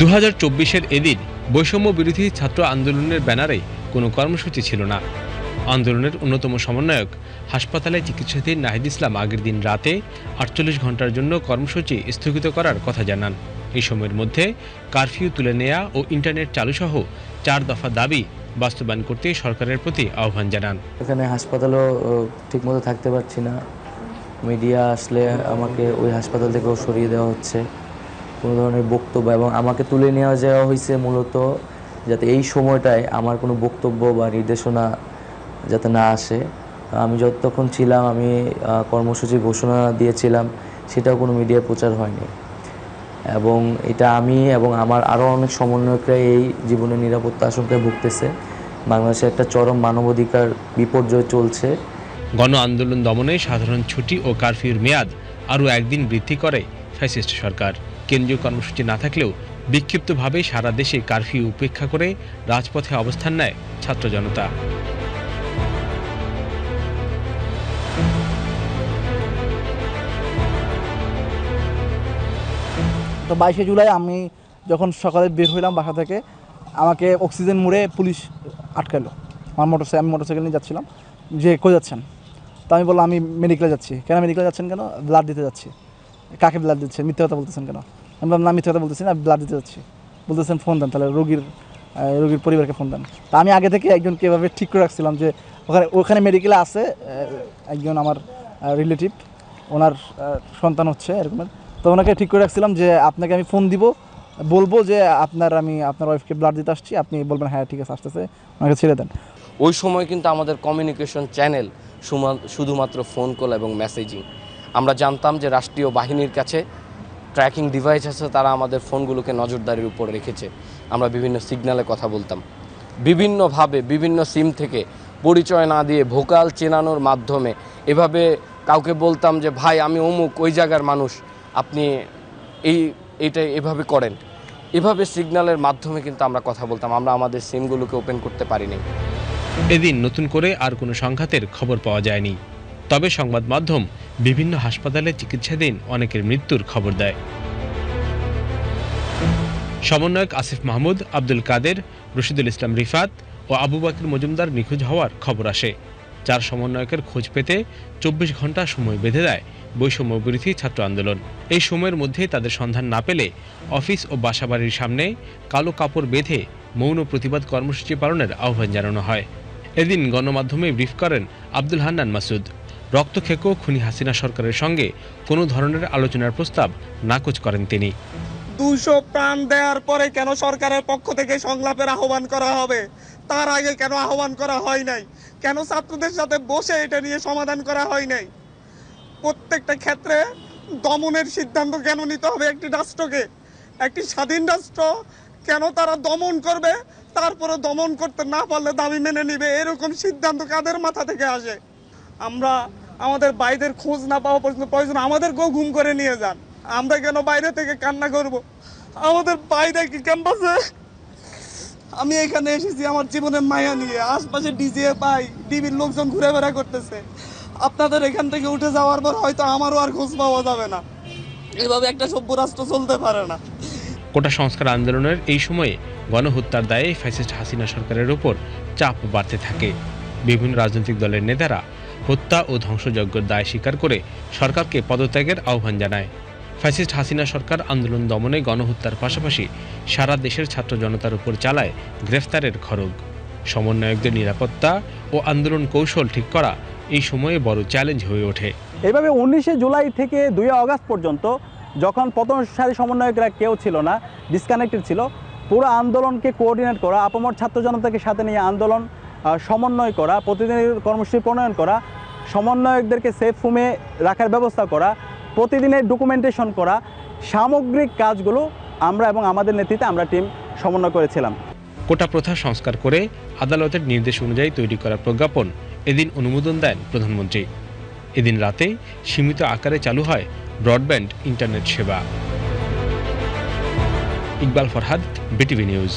2024-এর এদিন বৈষম্য বিরোধী ছাত্র আন্দোলনের ব্যানারে কোনো কর্মসূচি ছিল না। আন্দোলনের অন্যতম সমন্বয়ক হাসপাতালে চিকিৎসাধীন নাহিদ ইসলাম আগের দিন রাতে 48 ঘন্টার জন্য কর্মসূচি স্থগিত করার কথা জানান। এই সময়ের মধ্যে কারফিউ তুলে নেওয়া ও ইন্টারনেট চালুসহ 4 দফা দাবি বাস্তবায়ন করতে সরকারের প্রতি আহ্বান জানান। এখানে হাসপাতালেও ঠিকমতো থাকতে পারছি না। মিডিয়া আসলে আমাকে ওই হাসপাতাল থেকেও সরিয়ে দেওয়া হচ্ছে। কোনো ধরনের বক্তব্য এবং আমাকে তুলে নেওয়া যাওয়া হয়েছে মূলত যাতে এই সময়টায় আমার কোনো বক্তব্য বা নির্দেশনা যাতে না আসে। আমি যতক্ষণ ছিলাম আমি কর্মসূচি ঘোষণা দিয়েছিলাম, সেটাও কোনো মিডিয়ায় প্রচার হয়নি। এবং এটা আমি এবং আমার আরও অনেক সমন্বয়করা এই জীবনের নিরাপত্তা আশঙ্কায় ভুগতেছে। বাংলাদেশে একটা চরম মানবাধিকার বিপর্যয় চলছে। গণ আন্দোলন দমনে সাধারণ ছুটি ও কারফিউর মেয়াদ আরও একদিন বৃদ্ধি করে ফ্যাসিস্ট সরকার। কেন্দ্রীয় কর্মসূচি না থাকলেও বিক্ষিপ্তভাবে সারা দেশে কারফিউ উপেক্ষা করে রাজপথে অবস্থান নেয় ছাত্র জনতা। তো 22শে জুলাই আমি যখন সকালে বের হইলাম বাসা থেকে, আমাকে অক্সিজেন মোড়ে পুলিশ আটকালো। আমি মোটরসাইকেল নিয়ে যাচ্ছিলাম, যে কই যাচ্ছেন? তো আমি বললাম আমি মেডিকেলে যাচ্ছি। কেন মেডিকেলে যাচ্ছেন কেন? ব্লাড দিতে যাচ্ছি। কাকে ব্লাড দিচ্ছেন? মিথ্যা কথা বলতেছেন কেন? আমি বললাম না, মিথ্যা কথা বলতেছি না, ব্লাড দিতে যাচ্ছি। বলতেছেন ফোন দেন, তাহলে রোগীর পরিবারকে ফোন দেন। তা আমি আগে থেকে একজনকে এভাবে ঠিক করে রাখছিলাম যে ওখানে মেডিকেলে আছে একজন আমার রিলেটিভ, ওনার সন্তান হচ্ছে এরকম। তো ওনাকে ঠিক করে রাখছিলাম যে আপনাকে আমি ফোন দিব, বলবো যে আমি আপনার ওয়াইফকে ব্লাড দিতে আসছি, আপনি বলবেন হ্যাঁ ঠিক আছে আসতেছে, ওনাকে ছেড়ে দেন। ওই সময় কিন্তু আমাদের কমিউনিকেশন চ্যানেল শুধুমাত্র ফোন কল এবং মেসেজিং। আমরা জানতাম যে রাষ্ট্রীয় বাহিনীর কাছে ট্র্যাকিং ডিভাইস আছে, তারা আমাদের ফোনগুলোকে নজরদারির উপর রেখেছে। আমরা বিভিন্ন সিগন্যালে কথা বলতাম, বিভিন্নভাবে বিভিন্ন সিম থেকে পরিচয় না দিয়ে ভোকাল চেনানোর মাধ্যমে এভাবে কাউকে বলতাম যে ভাই আমি অমুক ওই জায়গার মানুষ, আপনি এইটা এভাবে করেন। এভাবে সিগন্যালের মাধ্যমে কিন্তু আমরা কথা বলতাম। আমরা আমাদের সিমগুলোকে ওপেন করতে পারিনি। এদিন নতুন করে আর কোনো সংঘাতের খবর পাওয়া যায়নি। তবে সংবাদ মাধ্যম বিভিন্ন হাসপাতালে চিকিৎসাধীন অনেকের মৃত্যুর খবর দেয়। সমন্বয়ক আসিফ মাহমুদ, আব্দুল কাদের, রশিদুল ইসলাম রিফাত ও আবু বকর মজুমদার নিখোঁজ হওয়ার খবর আসে। 4 সমন্বয়কের খোঁজ পেতে 24 ঘন্টা সময় বেঁধে দেয় বৈষম্য বিরোধী ছাত্র আন্দোলন। এই সময়ের মধ্যে তাদের সন্ধান না পেলে অফিস ও বাসাবাড়ির সামনে কালো কাপড় বেঁধে মৌন প্রতিবাদ কর্মসূচি পালনের আহ্বান জানানো হয়। এদিন গণমাধ্যমে ব্রিফ করেন আব্দুল হান্নান মাসুদ। রক্তক্ষেক খুনি হাসিনা সরকারের সঙ্গে কোনো ধরনের আলোচনার প্রস্তাব নাকচ করেন তিনি। 200 প্রাণ দেওয়ার পরে কেন সরকারের পক্ষ থেকে সংলাপের আহ্বান করা হবে? তার আগে কেন আহ্বান করা হয় নাই? কেন ছাত্রদের সাথে বসে এটা নিয়ে সমাধান করা হয় নাই? প্রত্যেকটা ক্ষেত্রে দমনের সিদ্ধান্ত কেন নিতে হবে একটি রাষ্ট্রকে? একটি স্বাধীন রাষ্ট্র কেন তারা দমন করবে, তারপরে দমন করতে না পারলে দাবি মেনে নিবে? এরকম সিদ্ধান্ত কাদের মাথা থেকে আসে? আমরা আমাদের বাইরের খোঁজ না পাওয়া পর্যন্ত প্রয়োজন আমাদেরকেও ঘুম করে নিয়ে যান। আমরা কেন বাইরে থেকে কান্না করব? আমাদের বাইরে কি ক্যাম্পাসে? আমি এখানে এসেছি আমার জীবনের মায়া নিয়ে। আশপাশে ডিবির লোকজন ঘুরে বেড়া করতেছে। আপনাদের এখান থেকে উঠে যাওয়ার পর হয়তো আমারও আর খোঁজ পাওয়া যাবে না। এভাবে একটা সভ্য রাষ্ট্র চলতে পারে না। কোটা সংস্কার আন্দোলনের এই সময়ে গণহত্যার দায়ে ফ্যাসিস্ট হাসিনা সরকারের উপর চাপ বাড়তে থাকে। বিভিন্ন রাজনৈতিক দলের নেতারা হত্যা ও ধ্বংসযজ্ঞের দায় স্বীকার করে সরকারকে পদত্যাগের আহ্বান জানায়। ফ্যাসিস্ট হাসিনা সরকার আন্দোলন দমনে গণহত্যার পাশাপাশি সারা দেশের ছাত্র জনতার উপর চালায় গ্রেফতারের খড়গ। সমন্বয়কদের নিরাপত্তা ও আন্দোলন কৌশল ঠিক করা এই সময়ে বড় চ্যালেঞ্জ হয়ে ওঠে। এইভাবে 19শে জুলাই থেকে 2 আগস্ট পর্যন্ত যখন প্রথমসারি সমন্বয়করা কেউ ছিল না, ডিসকানেক্টেড ছিল, পুরো আন্দোলনকে কোঅর্ডিনেট করা, আপামর ছাত্র জনতাকে সাথে নিয়ে আন্দোলন সমন্বয় করা, প্রতিদিনের কর্মসূচি প্রণয়ন করা, সমন্বয়কদেরকে সেফ রুমে রাখার ব্যবস্থা করা, প্রতিদিনের ডকুমেন্টেশন করা, সামগ্রিক কাজগুলো আমরা এবং আমাদের নেতৃত্বে আমরা টিম সমন্বয় করেছিলাম। কোটা প্রথা সংস্কার করে আদালতের নির্দেশ অনুযায়ী তৈরি করা প্রজ্ঞাপন এদিন অনুমোদন দেন প্রধানমন্ত্রী। এদিন রাতে সীমিত আকারে চালু হয় ব্রডব্যান্ড ইন্টারনেট সেবা। Iqbal Farhad, BTV news.